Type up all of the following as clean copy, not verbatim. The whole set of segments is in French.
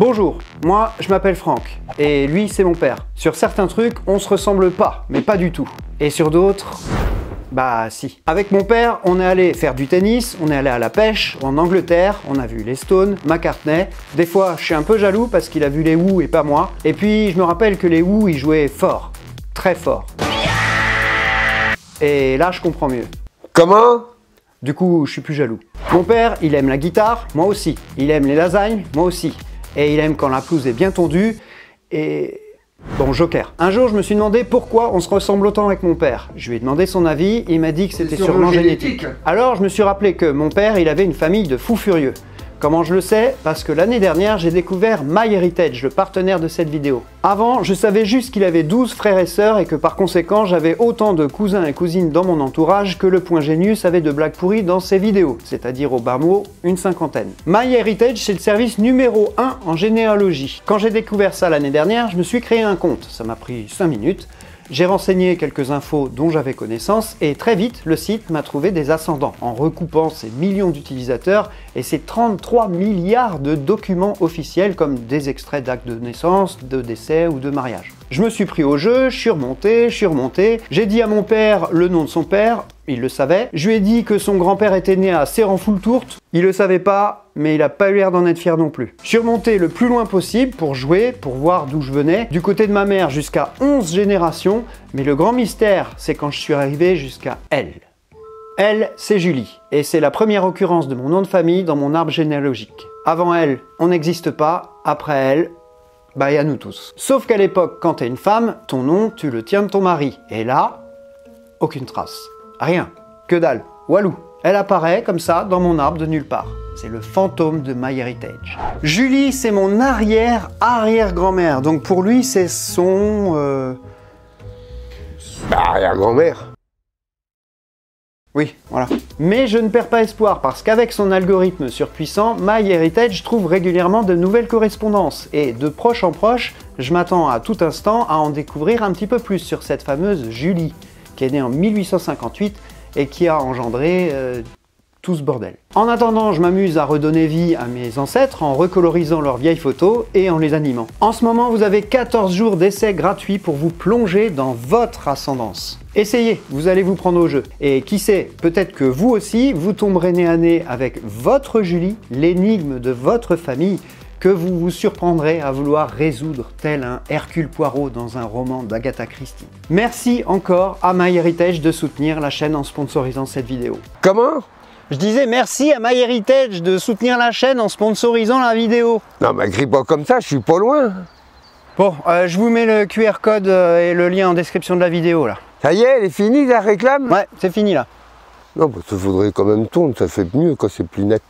Bonjour, moi je m'appelle Franck, et lui c'est mon père. Sur certains trucs, on se ressemble pas, mais pas du tout. Et sur d'autres, bah si. Avec mon père, on est allé faire du tennis, on est allé à la pêche, en Angleterre, on a vu les Stones, McCartney. Des fois, je suis un peu jaloux parce qu'il a vu les Who et pas moi. Et puis, je me rappelle que les Who, ils jouaient fort, très fort. Et là, je comprends mieux. Comment? Du coup, je suis plus jaloux. Mon père, il aime la guitare, moi aussi. Il aime les lasagnes, moi aussi. Et il aime quand la pelouse est bien tondue et... Bon, joker. Un jour, je me suis demandé pourquoi on se ressemble autant avec mon père. Je lui ai demandé son avis, il m'a dit que c'était sûrement génétique. Alors, je me suis rappelé que mon père, il avait une famille de fous furieux. Comment je le sais? Parce que l'année dernière, j'ai découvert MyHeritage, le partenaire de cette vidéo. Avant, je savais juste qu'il avait 12 frères et sœurs et que par conséquent, j'avais autant de cousins et cousines dans mon entourage que le Point Génius avait de blagues pourries dans ses vidéos, c'est-à-dire au bas mot, une cinquantaine. MyHeritage, c'est le service numéro 1 en généalogie. Quand j'ai découvert ça l'année dernière, je me suis créé un compte. Ça m'a pris 5 minutes. J'ai renseigné quelques infos dont j'avais connaissance et très vite, le site m'a trouvé des ascendants en recoupant ces millions d'utilisateurs et ces 33 milliards de documents officiels comme des extraits d'actes de naissance, de décès ou de mariage. Je me suis pris au jeu, je suis remonté, j'ai dit à mon père le nom de son père, il le savait, je lui ai dit que son grand-père était né à Serran-Foultourte, il le savait pas, mais il a pas eu l'air d'en être fier non plus. Je suis remonté le plus loin possible pour jouer, pour voir d'où je venais, du côté de ma mère jusqu'à 11 générations, mais le grand mystère, c'est quand je suis arrivé jusqu'à elle. Elle, c'est Julie, et c'est la première occurrence de mon nom de famille dans mon arbre généalogique. Avant elle, on n'existe pas, après elle, bah y a nous tous. Sauf qu'à l'époque, quand t'es une femme, ton nom, tu le tiens de ton mari. Et là, aucune trace. Rien. Que dalle. Walou. Elle apparaît comme ça dans mon arbre de nulle part. C'est le fantôme de MyHeritage. Julie, c'est mon arrière-arrière-grand-mère. Donc pour lui, c'est son... Arrière-grand-mère. Oui, voilà. Mais je ne perds pas espoir parce qu'avec son algorithme surpuissant, MyHeritage trouve régulièrement de nouvelles correspondances. Et de proche en proche, je m'attends à tout instant à en découvrir un petit peu plus sur cette fameuse Julie, qui est née en 1858 et qui a engendré tout ce bordel. En attendant, je m'amuse à redonner vie à mes ancêtres en recolorisant leurs vieilles photos et en les animant. En ce moment, vous avez 14 jours d'essai gratuits pour vous plonger dans votre ascendance. Essayez, vous allez vous prendre au jeu. Et qui sait, peut-être que vous aussi, vous tomberez nez à nez avec votre Julie, l'énigme de votre famille, que vous vous surprendrez à vouloir résoudre tel un Hercule Poirot dans un roman d'Agatha Christie. Merci encore à MyHeritage de soutenir la chaîne en sponsorisant cette vidéo. Comment? Je disais merci à MyHeritage de soutenir la chaîne en sponsorisant la vidéo. Non, mais crie pas comme ça, je suis pas loin. Bon, je vous mets le QR code et le lien en description de la vidéo là. Ça y est, elle est finie la réclame? Ouais, c'est fini là. Non, parce qu'il faudrait quand même tourner, ça fait mieux quand c'est plus net.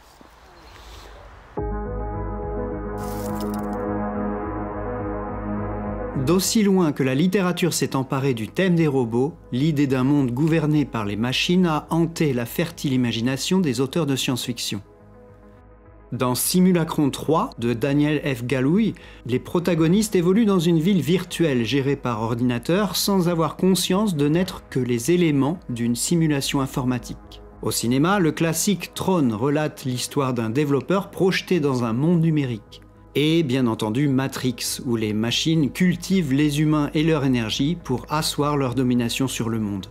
D'aussi loin que la littérature s'est emparée du thème des robots, l'idée d'un monde gouverné par les machines a hanté la fertile imagination des auteurs de science-fiction. Dans Simulacron 3 de Daniel F. Galouye, les protagonistes évoluent dans une ville virtuelle gérée par ordinateur sans avoir conscience de n'être que les éléments d'une simulation informatique. Au cinéma, le classique Tron relate l'histoire d'un développeur projeté dans un monde numérique. Et bien entendu Matrix, où les machines cultivent les humains et leur énergie pour asseoir leur domination sur le monde.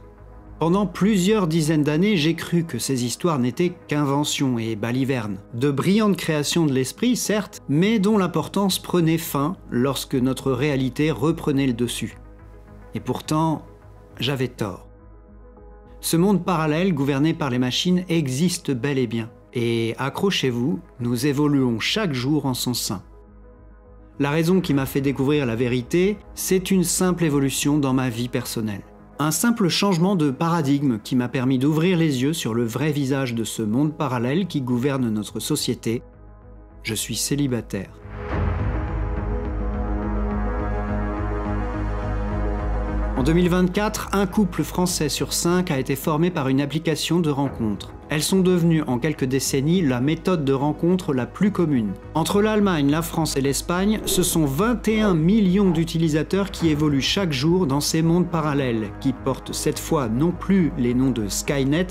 Pendant plusieurs dizaines d'années, j'ai cru que ces histoires n'étaient qu'inventions et balivernes. De brillantes créations de l'esprit, certes, mais dont l'importance prenait fin lorsque notre réalité reprenait le dessus. Et pourtant, j'avais tort. Ce monde parallèle gouverné par les machines existe bel et bien. Et accrochez-vous, nous évoluons chaque jour en son sein. La raison qui m'a fait découvrir la vérité, c'est une simple évolution dans ma vie personnelle. Un simple changement de paradigme qui m'a permis d'ouvrir les yeux sur le vrai visage de ce monde parallèle qui gouverne notre société. Je suis célibataire. En 2024, un couple français sur 5 a été formé par une application de rencontre. Elles sont devenues en quelques décennies la méthode de rencontre la plus commune. Entre l'Allemagne, la France et l'Espagne, ce sont 21 millions d'utilisateurs qui évoluent chaque jour dans ces mondes parallèles, qui portent cette fois non plus les noms de Skynet,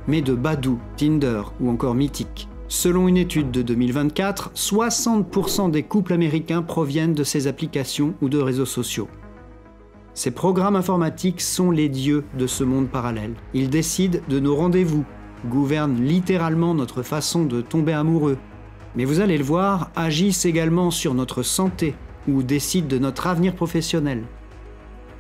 mais de Badoo, Tinder ou encore Mythic. Selon une étude de 2024, 60% des couples américains proviennent de ces applications ou de réseaux sociaux. Ces programmes informatiques sont les dieux de ce monde parallèle. Ils décident de nos rendez-vous, gouvernent littéralement notre façon de tomber amoureux. Mais vous allez le voir, agissent également sur notre santé ou décident de notre avenir professionnel.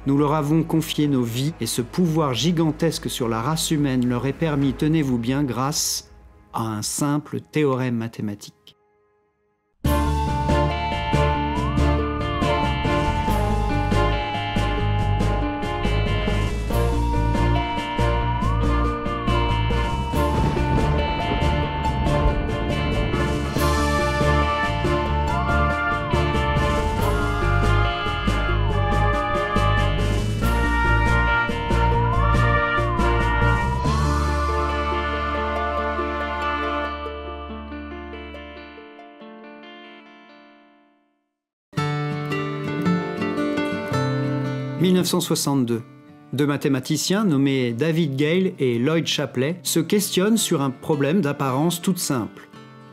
Nous leur avons confié nos vies et ce pouvoir gigantesque sur la race humaine leur est permis, tenez-vous bien, grâce à un simple théorème mathématique. « 1962. Deux mathématiciens nommés David Gale et Lloyd Shapley se questionnent sur un problème d'apparence toute simple.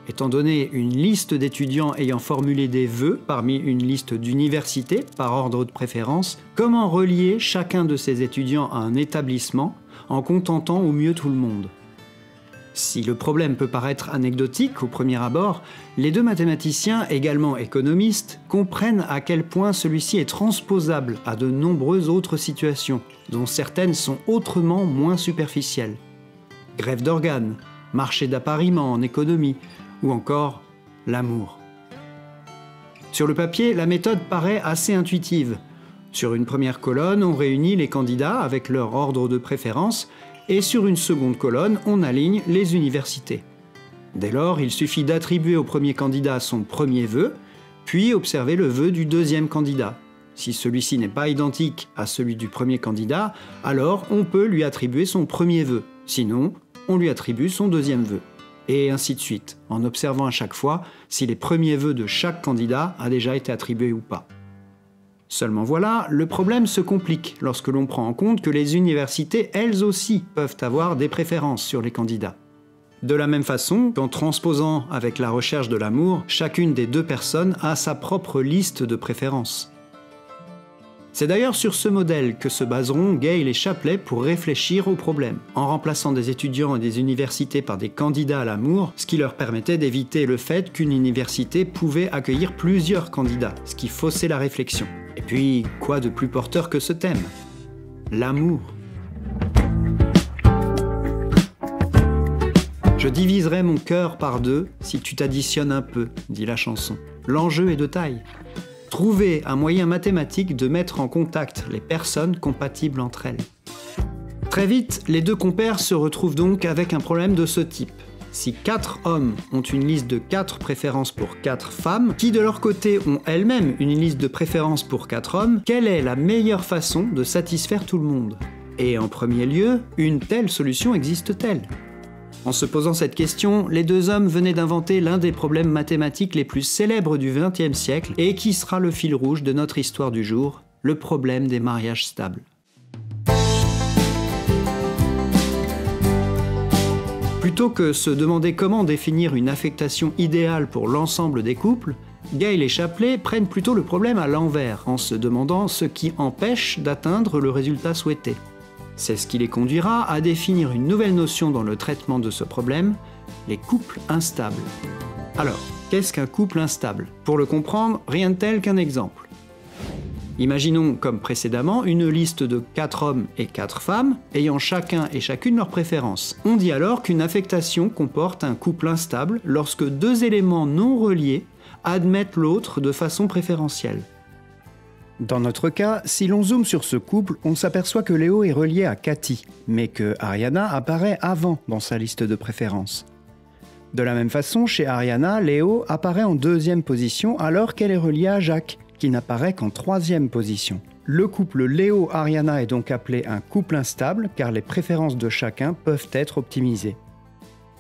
Étant donné une liste d'étudiants ayant formulé des vœux parmi une liste d'universités par ordre de préférence, comment relier chacun de ces étudiants à un établissement en contentant au mieux tout le monde ? Si le problème peut paraître anecdotique au premier abord, les deux mathématiciens, également économistes, comprennent à quel point celui-ci est transposable à de nombreuses autres situations, dont certaines sont autrement moins superficielles. Greffe d'organes, marché d'appariement en économie, ou encore l'amour. Sur le papier, la méthode paraît assez intuitive. Sur une première colonne, on réunit les candidats avec leur ordre de préférence, et sur une seconde colonne, on aligne les universités. Dès lors, il suffit d'attribuer au premier candidat son premier vœu, puis observer le vœu du deuxième candidat. Si celui-ci n'est pas identique à celui du premier candidat, alors on peut lui attribuer son premier vœu. Sinon, on lui attribue son deuxième vœu. Et ainsi de suite, en observant à chaque fois si les premiers vœux de chaque candidat a déjà été attribué ou pas. Seulement voilà, le problème se complique lorsque l'on prend en compte que les universités, elles aussi, peuvent avoir des préférences sur les candidats. De la même façon qu'en transposant avec la recherche de l'amour, chacune des deux personnes a sa propre liste de préférences. C'est d'ailleurs sur ce modèle que se baseront Gale et Shapley pour réfléchir au problème, en remplaçant des étudiants et des universités par des candidats à l'amour, ce qui leur permettait d'éviter le fait qu'une université pouvait accueillir plusieurs candidats, ce qui faussait la réflexion. Et puis, quoi de plus porteur que ce thème ? L'amour. Je diviserai mon cœur par deux si tu t'additionnes un peu, dit la chanson. L'enjeu est de taille. Trouver un moyen mathématique de mettre en contact les personnes compatibles entre elles. Très vite, les deux compères se retrouvent donc avec un problème de ce type. Si 4 hommes ont une liste de 4 préférences pour 4 femmes, qui de leur côté ont elles-mêmes une liste de préférences pour 4 hommes, quelle est la meilleure façon de satisfaire tout le monde ? Et en premier lieu, une telle solution existe-t-elle ? En se posant cette question, les deux hommes venaient d'inventer l'un des problèmes mathématiques les plus célèbres du XXe siècle et qui sera le fil rouge de notre histoire du jour, le problème des mariages stables. Plutôt que se demander comment définir une affectation idéale pour l'ensemble des couples, Gale et Shapley prennent plutôt le problème à l'envers, en se demandant ce qui empêche d'atteindre le résultat souhaité. C'est ce qui les conduira à définir une nouvelle notion dans le traitement de ce problème, les couples instables. Alors, qu'est-ce qu'un couple instable ? Pour le comprendre, rien de tel qu'un exemple. Imaginons, comme précédemment, une liste de 4 hommes et 4 femmes, ayant chacun et chacune leurs préférences. On dit alors qu'une affectation comporte un couple instable lorsque 2 éléments non reliés admettent l'autre de façon préférentielle. Dans notre cas, si l'on zoome sur ce couple, on s'aperçoit que Léo est relié à Cathy, mais que Ariana apparaît avant dans sa liste de préférences. De la même façon, chez Ariana, Léo apparaît en 2e position alors qu'elle est reliée à Jacques, qui n'apparaît qu'en 3e position. Le couple Léo-Ariana est donc appelé un couple instable car les préférences de chacun peuvent être optimisées.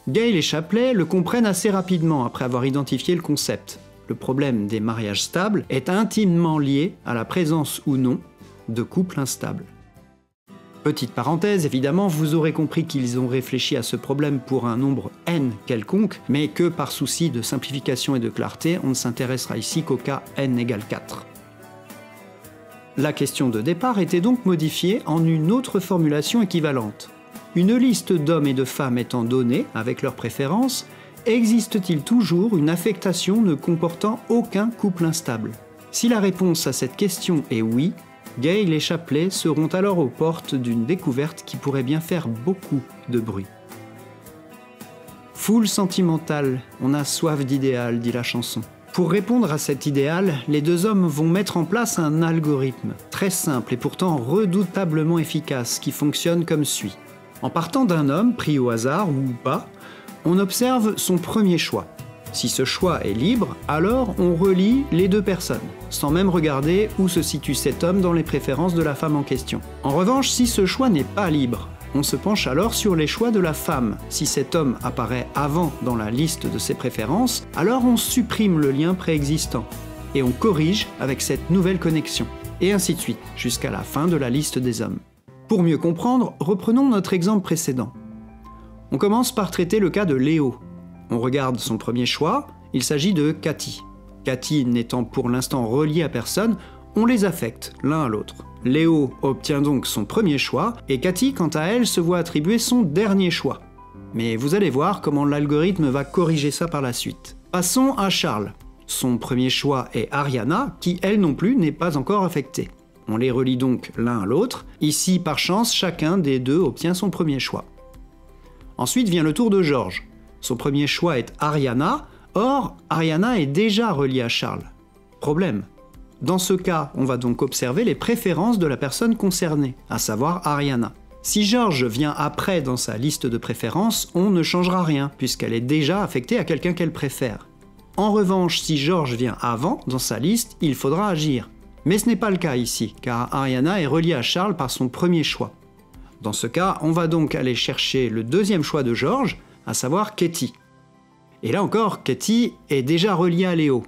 Gale et Shapley le comprennent assez rapidement après avoir identifié le concept. Le problème des mariages stables est intimement lié à la présence ou non de couples instables. Petite parenthèse, évidemment, vous aurez compris qu'ils ont réfléchi à ce problème pour un nombre n quelconque, mais que par souci de simplification et de clarté, on ne s'intéressera ici qu'au cas n égale 4. La question de départ était donc modifiée en une autre formulation équivalente. Une liste d'hommes et de femmes étant donnée, avec leurs préférences, existe-t-il toujours une affectation ne comportant aucun couple instable? Si la réponse à cette question est oui, Gale et Shapley seront alors aux portes d'une découverte qui pourrait bien faire beaucoup de bruit. Foule sentimentale, on a soif d'idéal, dit la chanson. Pour répondre à cet idéal, les deux hommes vont mettre en place un algorithme, très simple et pourtant redoutablement efficace, qui fonctionne comme suit. En partant d'un homme, pris au hasard ou pas, on observe son premier choix. Si ce choix est libre, alors on relie les deux personnes, sans même regarder où se situe cet homme dans les préférences de la femme en question. En revanche, si ce choix n'est pas libre, on se penche alors sur les choix de la femme. Si cet homme apparaît avant dans la liste de ses préférences, alors on supprime le lien préexistant, et on corrige avec cette nouvelle connexion, et ainsi de suite, jusqu'à la fin de la liste des hommes. Pour mieux comprendre, reprenons notre exemple précédent. On commence par traiter le cas de Léo. On regarde son premier choix, il s'agit de Cathy. Cathy n'étant pour l'instant reliée à personne, on les affecte l'un à l'autre. Léo obtient donc son premier choix, et Cathy, quant à elle, se voit attribuer son dernier choix. Mais vous allez voir comment l'algorithme va corriger ça par la suite. Passons à Charles. Son premier choix est Ariana, qui elle non plus n'est pas encore affectée. On les relie donc l'un à l'autre. Ici, par chance, chacun des deux obtient son premier choix. Ensuite vient le tour de Georges. Son premier choix est Ariana, or Ariana est déjà reliée à Charles. Problème. Dans ce cas, on va donc observer les préférences de la personne concernée, à savoir Ariana. Si Georges vient après dans sa liste de préférences, on ne changera rien, puisqu'elle est déjà affectée à quelqu'un qu'elle préfère. En revanche, si Georges vient avant dans sa liste, il faudra agir. Mais ce n'est pas le cas ici, car Ariana est reliée à Charles par son premier choix. Dans ce cas, on va donc aller chercher le deuxième choix de Georges, à savoir Katie. Et là encore, Katie est déjà reliée à Léo.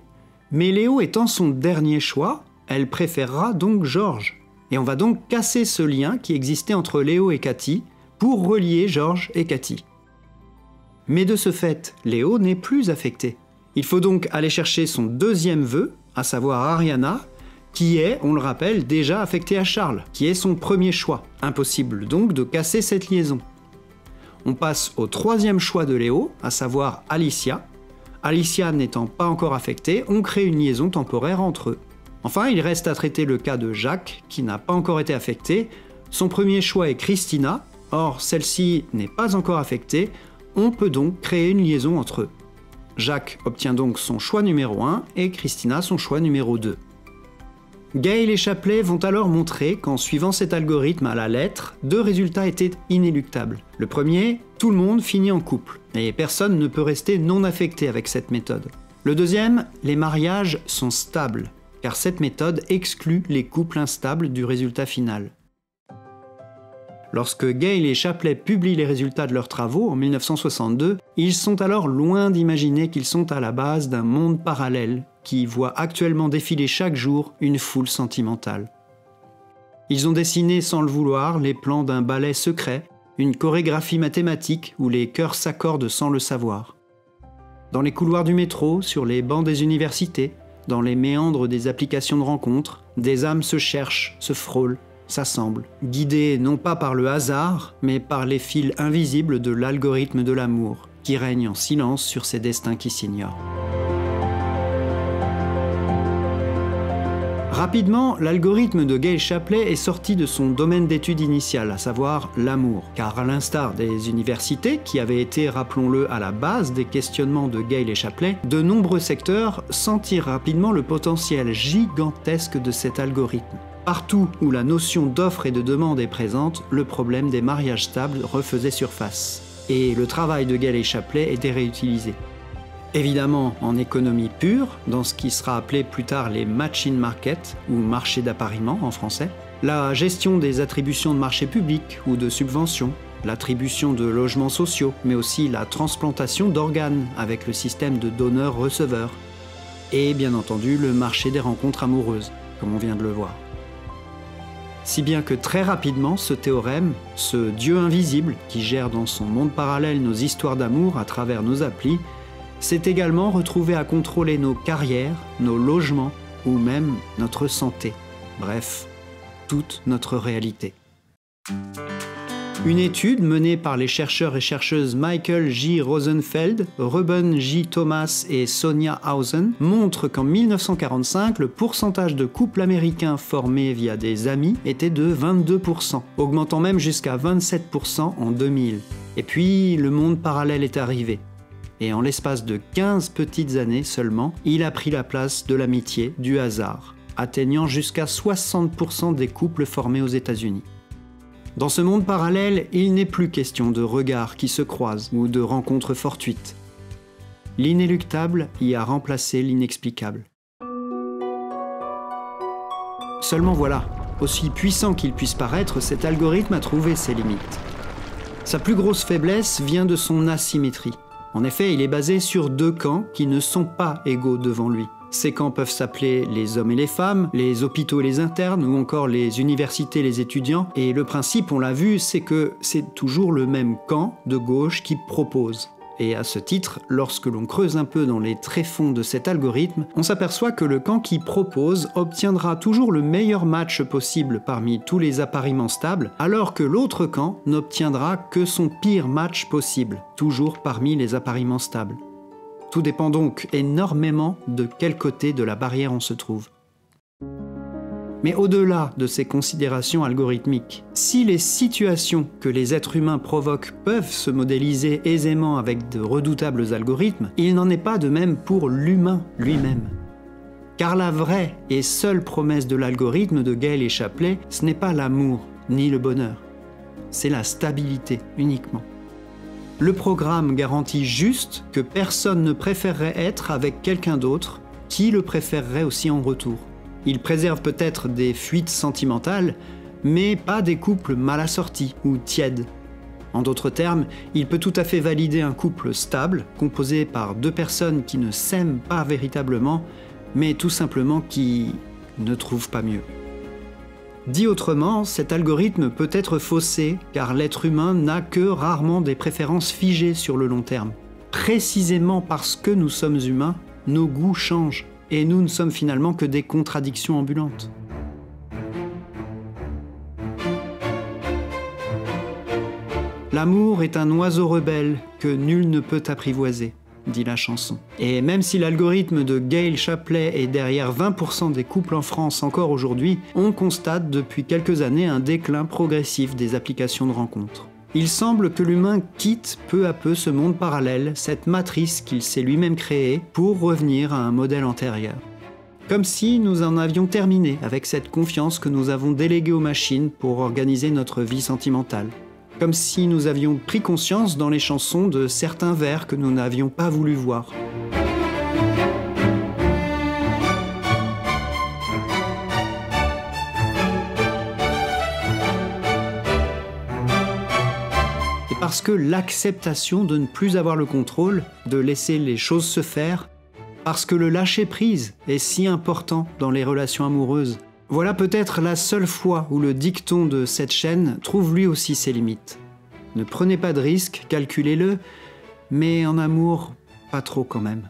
Mais Léo étant son dernier choix, elle préférera donc Georges. Et on va donc casser ce lien qui existait entre Léo et Katie pour relier Georges et Katie. Mais de ce fait, Léo n'est plus affecté. Il faut donc aller chercher son deuxième vœu, à savoir Ariana, qui est, on le rappelle, déjà affectée à Charles, qui est son premier choix. Impossible donc de casser cette liaison. On passe au troisième choix de Léo, à savoir Alicia. Alicia n'étant pas encore affectée, on crée une liaison temporaire entre eux. Enfin, il reste à traiter le cas de Jacques, qui n'a pas encore été affecté. Son premier choix est Christina, or celle-ci n'est pas encore affectée, on peut donc créer une liaison entre eux. Jacques obtient donc son choix numéro 1 et Christina son choix numéro 2. Gale et Shapley vont alors montrer qu'en suivant cet algorithme à la lettre, deux résultats étaient inéluctables. Le premier, tout le monde finit en couple, et personne ne peut rester non affecté avec cette méthode. Le deuxième, les mariages sont stables, car cette méthode exclut les couples instables du résultat final. Lorsque Gale et Shapley publient les résultats de leurs travaux en 1962, ils sont alors loin d'imaginer qu'ils sont à la base d'un monde parallèle qui voit actuellement défiler chaque jour une foule sentimentale. Ils ont dessiné sans le vouloir les plans d'un ballet secret, une chorégraphie mathématique où les cœurs s'accordent sans le savoir. Dans les couloirs du métro, sur les bancs des universités, dans les méandres des applications de rencontres, des âmes se cherchent, se frôlent, s'assemblent, guidées non pas par le hasard, mais par les fils invisibles de l'algorithme de l'amour, qui règne en silence sur ces destins qui s'ignorent. Rapidement, l'algorithme de Gale Shapley est sorti de son domaine d'étude initial, à savoir l'amour. Car à l'instar des universités, qui avaient été, rappelons-le, à la base des questionnements de Gale et Shapley, de nombreux secteurs sentirent rapidement le potentiel gigantesque de cet algorithme. Partout où la notion d'offre et de demande est présente, le problème des mariages stables refaisait surface. Et le travail de Gale et Shapley était réutilisé. Évidemment en économie pure, dans ce qui sera appelé plus tard les matching markets, ou marchés d'appariement en français, la gestion des attributions de marchés publics ou de subventions, l'attribution de logements sociaux, mais aussi la transplantation d'organes avec le système de donneur-receveur, et bien entendu le marché des rencontres amoureuses, comme on vient de le voir. Si bien que très rapidement, ce théorème, ce Dieu invisible qui gère dans son monde parallèle nos histoires d'amour à travers nos applis, s'est également retrouvé à contrôler nos carrières, nos logements ou même notre santé. Bref, toute notre réalité. Une étude menée par les chercheurs et chercheuses Michael J. Rosenfeld, Ruben J. Thomas et Sonia Hausen montre qu'en 1945, le pourcentage de couples américains formés via des amis était de 22%, augmentant même jusqu'à 27% en 2000. Et puis, le monde parallèle est arrivé. Et en l'espace de 15 petites années seulement, il a pris la place de l'amitié, du hasard, atteignant jusqu'à 60% des couples formés aux États-Unis. Dans ce monde parallèle, il n'est plus question de regards qui se croisent ou de rencontres fortuites. L'inéluctable y a remplacé l'inexplicable. Seulement voilà, aussi puissant qu'il puisse paraître, cet algorithme a trouvé ses limites. Sa plus grosse faiblesse vient de son asymétrie. En effet, il est basé sur deux camps qui ne sont pas égaux devant lui. Ces camps peuvent s'appeler les hommes et les femmes, les hôpitaux et les internes, ou encore les universités et les étudiants. Et le principe, on l'a vu, c'est que c'est toujours le même camp de gauche qui propose. Et à ce titre, lorsque l'on creuse un peu dans les tréfonds de cet algorithme, on s'aperçoit que le camp qui propose obtiendra toujours le meilleur match possible parmi tous les appariements stables, alors que l'autre camp n'obtiendra que son pire match possible, toujours parmi les appariements stables. Tout dépend donc énormément de quel côté de la barrière on se trouve. Mais au-delà de ces considérations algorithmiques, si les situations que les êtres humains provoquent peuvent se modéliser aisément avec de redoutables algorithmes, il n'en est pas de même pour l'humain lui-même. Car la vraie et seule promesse de l'algorithme de Gale et Shapley, ce n'est pas l'amour ni le bonheur, c'est la stabilité uniquement. Le programme garantit juste que personne ne préférerait être avec quelqu'un d'autre qui le préférerait aussi en retour. Il préserve peut-être des fuites sentimentales, mais pas des couples mal assortis ou tièdes. En d'autres termes, il peut tout à fait valider un couple stable, composé par deux personnes qui ne s'aiment pas véritablement, mais tout simplement qui ne trouvent pas mieux. Dit autrement, cet algorithme peut être faussé car l'être humain n'a que rarement des préférences figées sur le long terme. Précisément parce que nous sommes humains, nos goûts changent et nous ne sommes finalement que des contradictions ambulantes. L'amour est un oiseau rebelle que nul ne peut apprivoiser, dit la chanson. Et même si l'algorithme de Gale Shapley est derrière 20% des couples en France encore aujourd'hui, on constate depuis quelques années un déclin progressif des applications de rencontres. Il semble que l'humain quitte peu à peu ce monde parallèle, cette matrice qu'il s'est lui-même créée, pour revenir à un modèle antérieur. Comme si nous en avions terminé avec cette confiance que nous avons déléguée aux machines pour organiser notre vie sentimentale. Comme si nous avions pris conscience dans les chansons de certains vers que nous n'avions pas voulu voir. Et parce que l'acceptation de ne plus avoir le contrôle, de laisser les choses se faire, parce que le lâcher-prise est si important dans les relations amoureuses, voilà peut-être la seule fois où le dicton de cette chaîne trouve lui aussi ses limites. Ne prenez pas de risques, calculez-le, mais en amour, pas trop quand même.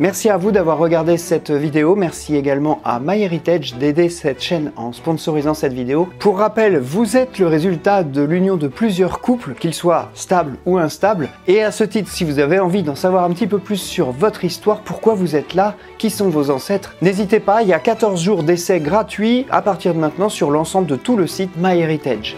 Merci à vous d'avoir regardé cette vidéo, merci également à MyHeritage d'aider cette chaîne en sponsorisant cette vidéo. Pour rappel, vous êtes le résultat de l'union de plusieurs couples, qu'ils soient stables ou instables, et à ce titre, si vous avez envie d'en savoir un petit peu plus sur votre histoire, pourquoi vous êtes là, qui sont vos ancêtres, n'hésitez pas, il y a 14 jours d'essai gratuits à partir de maintenant sur l'ensemble de tout le site MyHeritage.